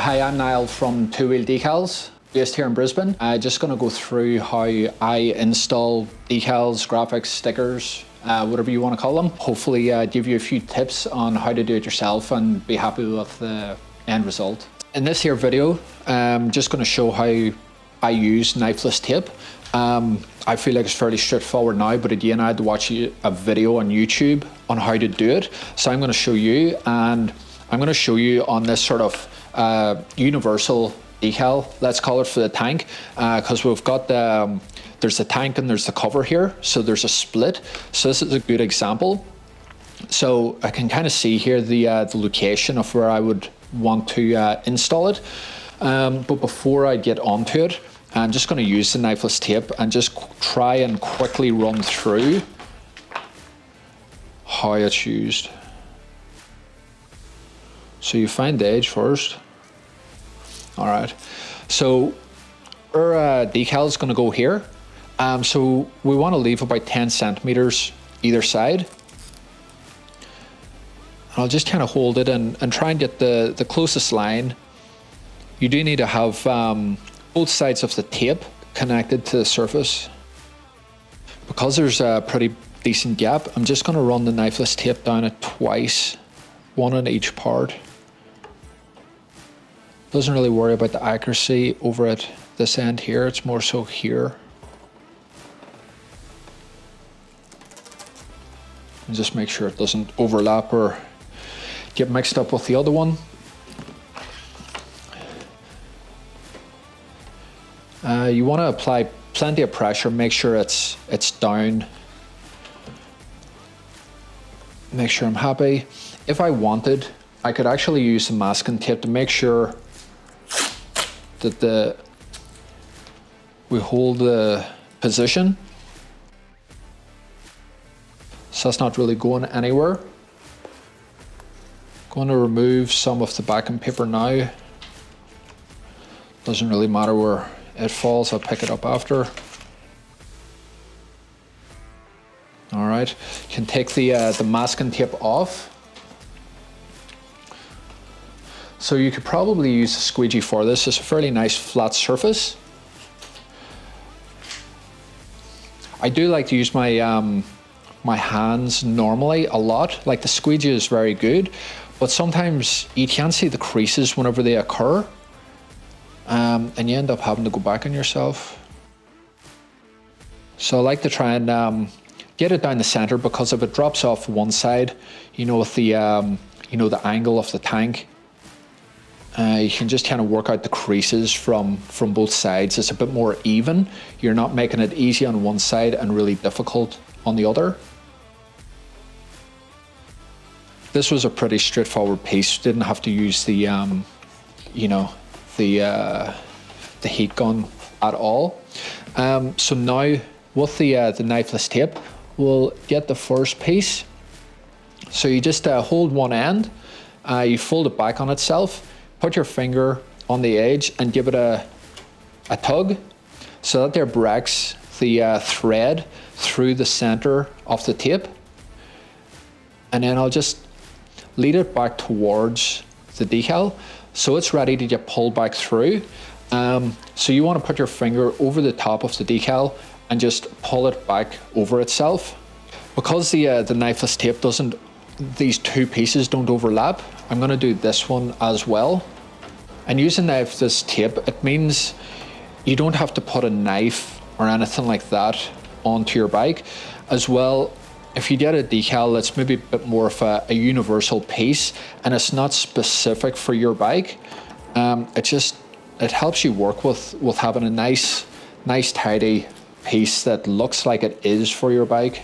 Hi, I'm Niall from Wheel Decals, based here in Brisbane. I'm just going to go through how I install decals, graphics, stickers, whatever you want to call them. Hopefully give you a few tips on how to do it yourself and be happy with the end result. In this here video, I'm just going to show how I use knifeless tape. I feel like it's fairly straightforward now, but again, I had to watch a video on YouTube on how to do it. So I'm going to show you, and I'm going to show you on this sort of universal decal, let's call it, for the tank, because we've got there's the tank and there's the cover here, so there's a split. So this is a good example. So I can kind of see here the location of where I would want to install it, but before I get onto it, I'm just going to use the knifeless tape and just try and quickly run through how it's used. So you find the edge first. All right, so our decal is going to go here. So we want to leave about 10 centimeters either side. I'll just kind of hold it and try and get the closest line. You do need to have both sides of the tape connected to the surface. Because there's a pretty decent gap, I'm just going to run the knifeless tape down it twice, one on each part. Doesn't really worry about the accuracy over at this end here, it's more so here. And just make sure it doesn't overlap or get mixed up with the other one. You want to apply plenty of pressure, make sure it's down. Make sure I'm happy. If I wanted, I could actually use some masking tape to make sure that we hold the position. So that's not really going anywhere. Going to remove some of the backing paper now. Doesn't really matter where it falls, I'll pick it up after. All right, you can take the masking tape off. So you could probably use a squeegee for this. It's a fairly nice flat surface. I do like to use my my hands normally a lot. Like the squeegee is very good, but sometimes you can't see the creases whenever they occur. And you end up having to go back on yourself. So I like to try and get it down the center, because if it drops off one side, you know, with the the angle of the tank, you can just kind of work out the creases from both sides. It's a bit more even. You're not making it easy on one side and really difficult on the other. This was a pretty straightforward piece. Didn't have to use the the heat gun at all. So now with the knifeless tape, we'll get the first piece. So you just hold one end, you fold it back on itself, put your finger on the edge and give it a tug, so that there breaks the thread through the center of the tape. And then I'll just lead it back towards the decal, so it's ready to get pulled back through. So you want to put your finger over the top of the decal and just pull it back over itself. Because the knifeless tape doesn't, these two pieces don't overlap, I'm going to do this one as well. And using knifeless tape, it means you don't have to put a knife or anything like that onto your bike. As well, if you get a decal that's maybe a bit more of a universal piece and it's not specific for your bike, it helps you work with having a nice tidy piece that looks like it is for your bike.